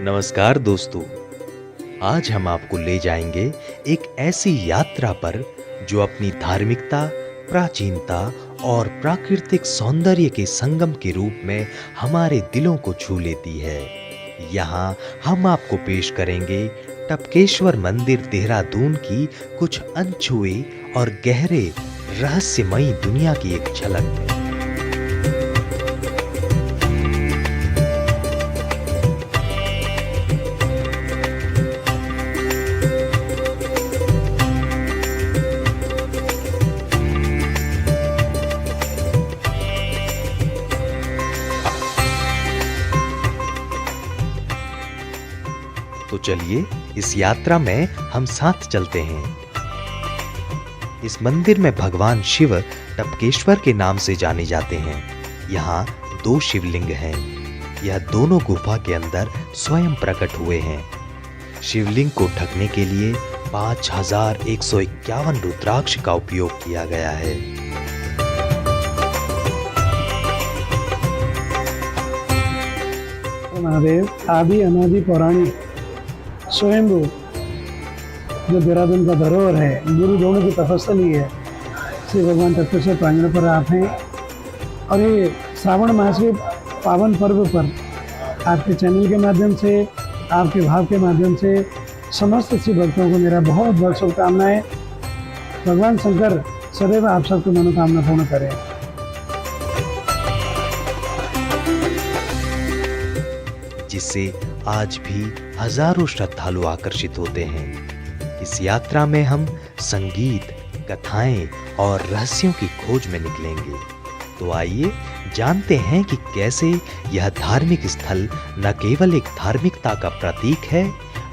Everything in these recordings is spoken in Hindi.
नमस्कार दोस्तों। आज हम आपको ले जाएंगे एक ऐसी यात्रा पर जो अपनी धार्मिकता, प्राचीनता और प्राकृतिक सौंदर्य के संगम के रूप में हमारे दिलों को छू लेती है। यहाँ हम आपको पेश करेंगे टपकेश्वर मंदिर देहरादून की कुछ अनछुए और गहरे रहस्यमयी दुनिया की एक झलक। तो चलिए इस यात्रा में हम साथ चलते हैं। इस मंदिर में भगवान शिव टपकेश्वर के नाम से जाने जाते हैं। यहाँ 2 शिवलिंग हैं। यह दोनों गुफा के अंदर स्वयं प्रकट हुए हैं। शिवलिंग को ढकने के लिए 5151 रुद्राक्ष का उपयोग किया गया है। महादेव आदि अनादि पौराणिक स्वयंभू जो देहरादून का धरोहर है, गुरु द्रोण की तपस्थली है। श्री भगवान टपकेश्वर प्रांगण पर आप हैं और ये श्रावण मास के पावन पर्व पर आपके चैनल के माध्यम से, आपके भाव के माध्यम से समस्त शिव भक्तों को मेरा बहुत बहुत शुभकामनाएं। भगवान शंकर सदैव आप सबकी मनोकामना पूर्ण करें। जिससे आज भी हजारों श्रद्धालु आकर्षित होते हैं। इस यात्रा में हम संगीत, कथाएं और रहस्यों की खोज में निकलेंगे। तो आइए जानते हैं कि कैसे यह धार्मिक स्थल न केवल एक धार्मिकता का प्रतीक है,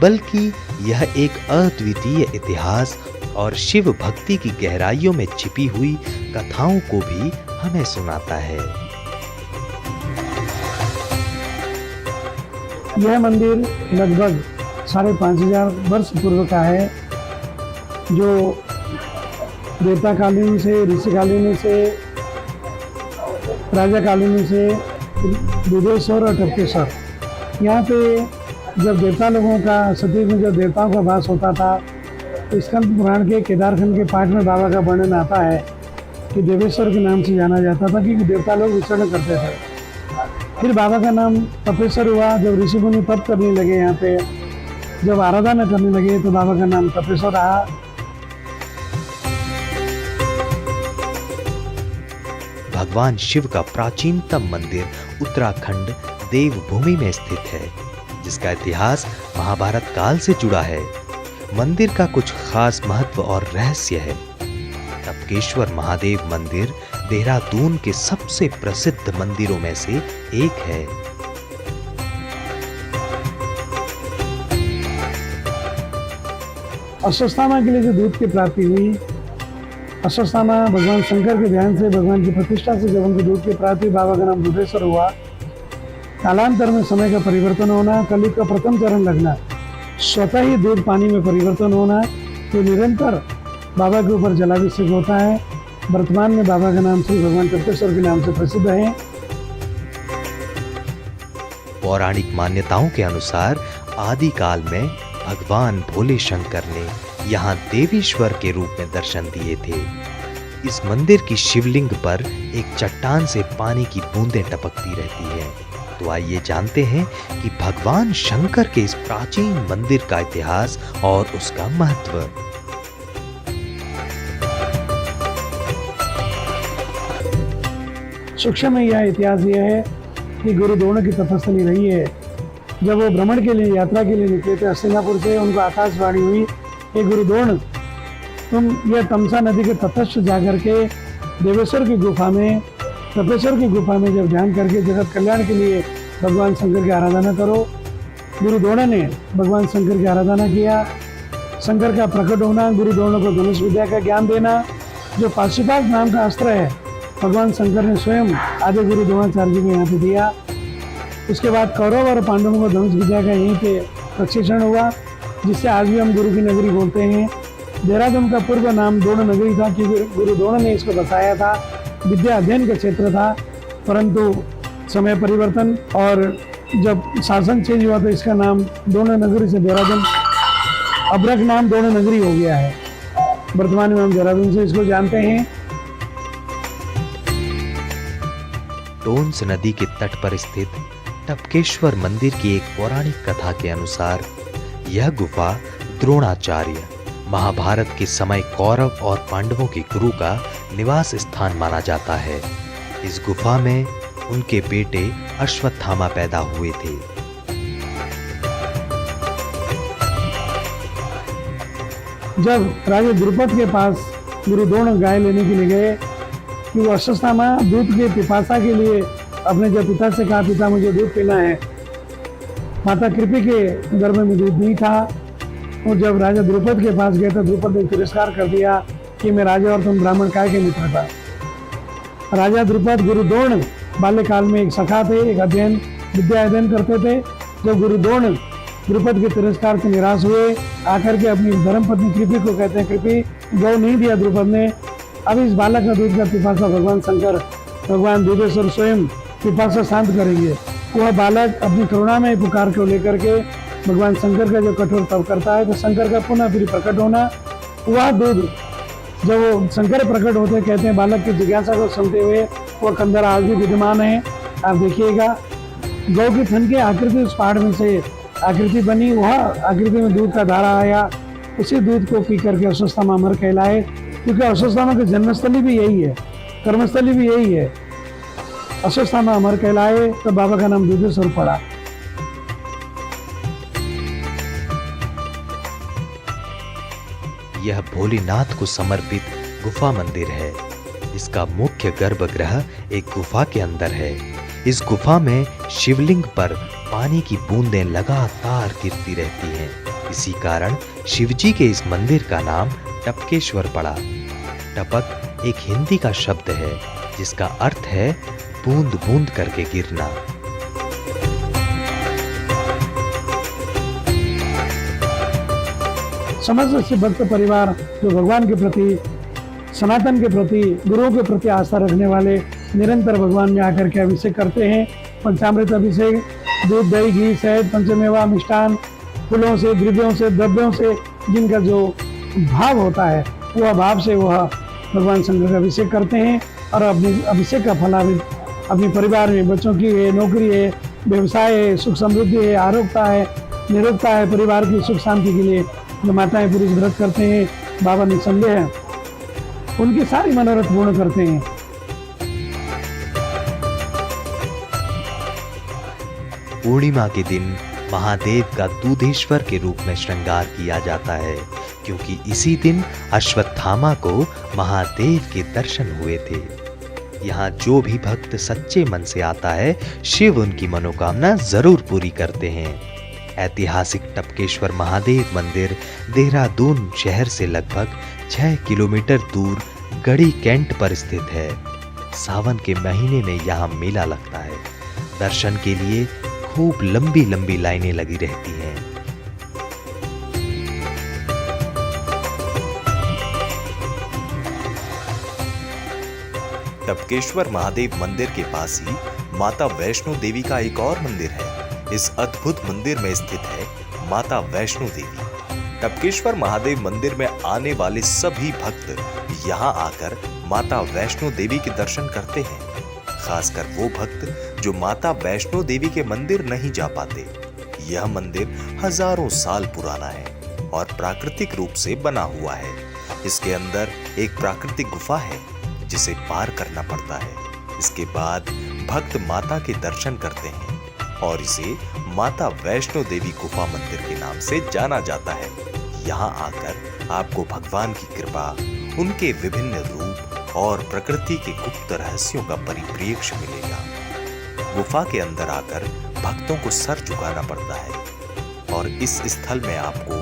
बल्कि यह एक अद्वितीय इतिहास और शिव भक्ति की गहराइयों में छिपी हुई कथाओं को भी हमें सुनाता है। यह मंदिर लगभग 5500 वर्ष पूर्व का है, जो देवता कालीन से, ऋषि कालीन से, राजा कालीन से दुधेश्वर और टपकेश्वर। यहाँ पे जब देवता लोगों का सतयुग में जब देवताओं का वास होता था, तो स्कंद पुराण के केदारखंड के पाठ में बाबा का वर्णन आता है कि देवेश्वर के नाम से जाना जाता था, क्योंकि देवता लोग विचरण करते थे। फिर बाबा का नाम तपेश्वर हुआ। जब ऋषि मुनि तप करने लगे, यहाँ पे जब आराधना करने लगे, तो बाबा का नाम तपेश्वर रहा। भगवान शिव का प्राचीनतम मंदिर उत्तराखंड देवभूमि में स्थित है, जिसका इतिहास महाभारत काल से जुड़ा है। मंदिर का कुछ खास महत्व और रहस्य है। टपकेश्वर महादेव मंदिर देहरादून के सबसे प्रसिद्ध मंदिरों में से एक है। अश्वत्थामा के लिए जो दूध की प्राप्ति हुई, अश्वत्थामा भगवान शंकर के ध्यान से, भगवान की प्रतिष्ठा से जब उनको दूध की प्राप्ति, बाबा का नाम दुधेश्वर हुआ। कालांतर में समय का परिवर्तन होना, कलयुग का प्रथम चरण लगना, स्वतः ही दूध पानी में परिवर्तन होना, जो निरंतर बाबा के ऊपर जलाभिषेक होता है। वर्तमान में बाबा का नाम श्री भगवान टपकेश्वर के नाम से प्रसिद्ध है। पौराणिक मान्यताओं के अनुसार आदिकाल में भगवान भोले शंकर ने यहाँ देवीश्वर के रूप में दर्शन दिए थे। इस मंदिर की शिवलिंग पर एक चट्टान से पानी की बूंदें टपकती रहती हैं। तो आइए जानते हैं कि भगवान शंकर के इस प्राचीन मंदिर का इतिहास और उसका महत्व। सूक्ष्म में यह इतिहास यह है कि गुरु द्रोण की तपस्थली रही है। जब वो भ्रमण के लिए, यात्रा के लिए निकले थे हस्तिनापुर से, उनको आकाशवाणी हुई कि गुरु द्रोण, तुम यह तमसा नदी के तटस्थ जाकर के देवेश्वर की गुफा में, तपेश्वर की गुफा में जब ध्यान करके जगत कल्याण के लिए भगवान शंकर की आराधना करो। गुरु द्रोण ने भगवान शंकर की आराधना किया। शंकर का प्रकट होना, गुरु द्रोण को धनुष विद्या का ज्ञान देना, जो पाशुपात नाम का अस्त्र है, भगवान शंकर ने स्वयं आदि गुरु द्रोणाचार्य जी को यहाँ पे दिया। उसके बाद कौरव और पांडवों को धनुष विद्या का यहीं पे प्रशिक्षण हुआ, जिससे आज भी हम गुरु की नगरी बोलते हैं। देहरादून का पूर्व नाम द्रोण नगरी था, क्योंकि गुरु द्रोण ने इसको बताया था। विद्या अध्ययन का क्षेत्र था, परंतु समय परिवर्तन और जब शासन चेंज हुआ तो इसका नाम दोनों नगरी से देहरादून, अबरक नाम दोनों नगरी हो गया है। वर्तमान में हम देहरादून से इसको जानते हैं। टोंस नदी के तट पर स्थित टपकेश्वर मंदिर की एक पौराणिक कथा के अनुसार यह गुफा द्रोणाचार्य, महाभारत के समय कौरव और पांडवों के गुरु का निवास स्थान माना जाता है। इस गुफा में उनके बेटे अश्वत्थामा पैदा हुए थे। जब राजा द्रुपद के पास गुरु द्रोण गाय लेने के लिए गए कि वो अश्वत्थामा दूध के पिपासा के लिए अपने जब पिता से कहा, पिता मुझे दूध पीना है, माता कृपि के गर्भ में दूध नहीं था। और जब राजा द्रुपद के पास गए तो द्रुपद ने तिरस्कार कर दिया कि मैं राजा और तुम ब्राह्मण काय के मित्र था। राजा द्रुपद गुरु द्रोण बाल्यकाल में एक सखा थे, एक विद्या अध्ययन करते थे। जब गुरु द्रोण द्रुपद के तिरस्कार से निराश हुए, आकर के अपनी धर्मपत्नी कृपि को कहते हैं, कृपि गौ नहीं दिया द्रुपद ने, अब इस बालक का दूध का पिपासा भगवान शंकर, भगवान दुधेश्वर स्वयं पिपासा शांत करेंगे। वह बालक अपनी करुणा में पुकार को लेकर के भगवान शंकर का जो कठोर तप करता है तो शंकर का पुनः फिर प्रकट होना, वह दूध जब वो शंकर प्रकट होते कहते हैं बालक की जिज्ञासा को सुनते हुए वह कंदर आज भी विद्यमान है। आप देखिएगा गौ के थन के आकृति उस पहाड़ में से आकृति बनी, वह आकृति में दूध का धारा आया, उसी दूध को पी करके अश्वत्थामा अमर कहलाए। क्योंकि अश्वत्थामा की जन्मस्थली भी यही है, कर्मस्थली भी यही है। अश्वत्थामा अमर कहलाए तो बाबा का नाम दुधेश्वर पड़ा। यह भोलेनाथ को समर्पित गुफा मंदिर है। इसका मुख्य गर्भगृह एक गुफा के अंदर है। इस गुफा में शिवलिंग पर पानी की बूंदें लगातार गिरती रहती हैं। इसी कारण शिवजी के इस मंदिर का नाम टपकेश्वर पड़ा। टपक एक हिंदी का शब्द है जिसका अर्थ है बूंद बूंद करके गिरना। समस्त भक्त परिवार जो भगवान के प्रति, सनातन के प्रति, गुरुओं के प्रति आस्था रखने वाले निरंतर भगवान में आकर के अभिषेक करते हैं। पंचामृत अभिषेक, दूध दही घी शहद पंचमेवा मिष्ठान फूलों से, द्रव्यों से, द्रव्यों से जिनका जो भाव होता है वह भाव से वह भगवान शंकर का अभिषेक करते हैं और अपने अभिषेक का फल अपने परिवार में, बच्चों की है, नौकरी है, व्यवसाय है, सुख समृद्धि है, आरोग्यता है, निरोगता है, परिवार की सुख शांति के लिए जो माताएं पुरुष व्रत करते हैं, बाबा निसंदेह है उनकी सारी मनोरथ पूर्ण करते हैं। पूर्णिमा के दिन महादेव का दूधेश्वर के रूप में श्रृंगार किया जाता है, क्योंकि इसी दिन अश्वत्थामा को महादेव के दर्शन हुए थे। यहाँ जो भी भक्त सच्चे मन से आता है, शिव उनकी मनोकामना जरूर पूरी करते हैं। ऐतिहासिक टपकेश्वर महादेव मंदिर देहरादून शहर से लगभग 6 किलोमीटर दूर गढ़ी कैंट पर स्थित है। सावन के महीने में यहाँ मेला लगता है। दर्शन के लिए खूब लंबी लंबी लाइनें लगी रहती हैं। टपकेश्वर महादेव मंदिर के पास ही माता वैष्णो देवी का एक और मंदिर है। इस अद्भुत मंदिर में स्थित है माता वैष्णो देवी। टपकेश्वर महादेव मंदिर में आने वाले सभी भक्त यहाँ आकर माता वैष्णो देवी के दर्शन करते हैं। खासकर वो भक्त जो माता वैष्णो देवी के मंदिर नहीं जा पाते। यह मंदिर हजारों साल पुराना है और प्राकृतिक रूप से बना हुआ है। इसके अंदर एक प्राकृतिक गुफा है जिसे पार करना पड़ता है। इसके बाद भक्त माता के दर्शन करते हैं और इसे माता वैष्णो देवी गुफा मंदिर के नाम से जाना जाता है। यहाँ आकर आपको भगवान की कृपा, उनके विभिन्न रूप और प्रकृति के गुप्त रहस्यों का परिप्रेक्ष्य मिलेगा। गुफा के अंदर आकर भक्तों को सर झुकाना पड़ता है और इस स्थल में आपको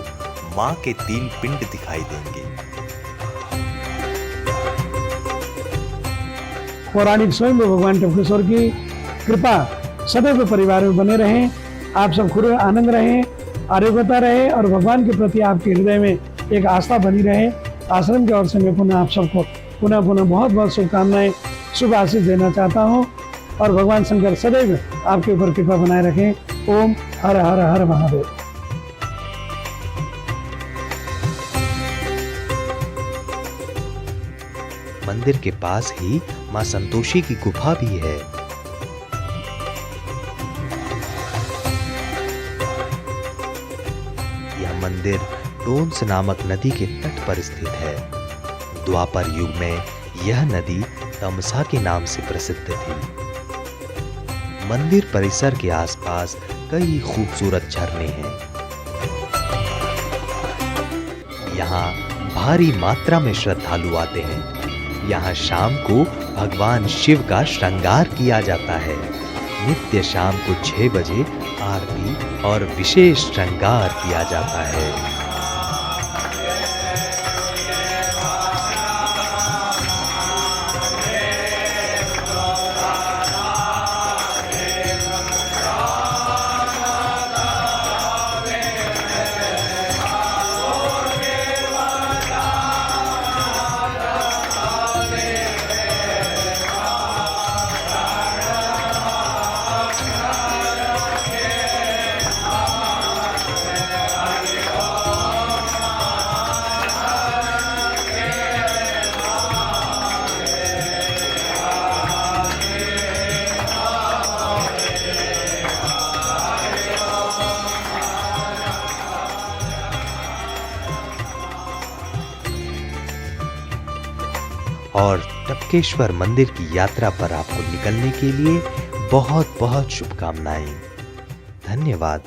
मां के 3 पिंड दिखाई देंगे। पौराणिक स्वयं भगवान टपकेश्वर की कृपा सदैव परिवार में बने रहें। आप सब खुद आनंद रहें, आरोग्यता रहे और भगवान के प्रति आपके हृदय में एक आस्था बनी रहे। आश्रम की ओर से मैं पुनः आप सबको पुनः बहुत बहुत शुभकामनाएं, शुभ आशीष देना चाहता हूँ और भगवान शंकर सदैव आपके ऊपर कृपा बनाए रखें। ओम हर हर हर महादेव। मंदिर के पास ही मां संतोषी की गुफा भी है। यह मंदिर टोंस नामक नदी के तट पर स्थित है। द्वापर युग में यह नदी तमसा के नाम से प्रसिद्ध थी। मंदिर परिसर के आसपास कई खूबसूरत झरने हैं। यहाँ भारी मात्रा में श्रद्धालु आते हैं। यहाँ शाम को भगवान शिव का श्रृंगार किया जाता है। नित्य शाम को 6 बजे आरती और विशेष श्रृंगार किया जाता है। और टपकेश्वर मंदिर की यात्रा पर आपको निकलने के लिए बहुत बहुत शुभकामनाएं। धन्यवाद।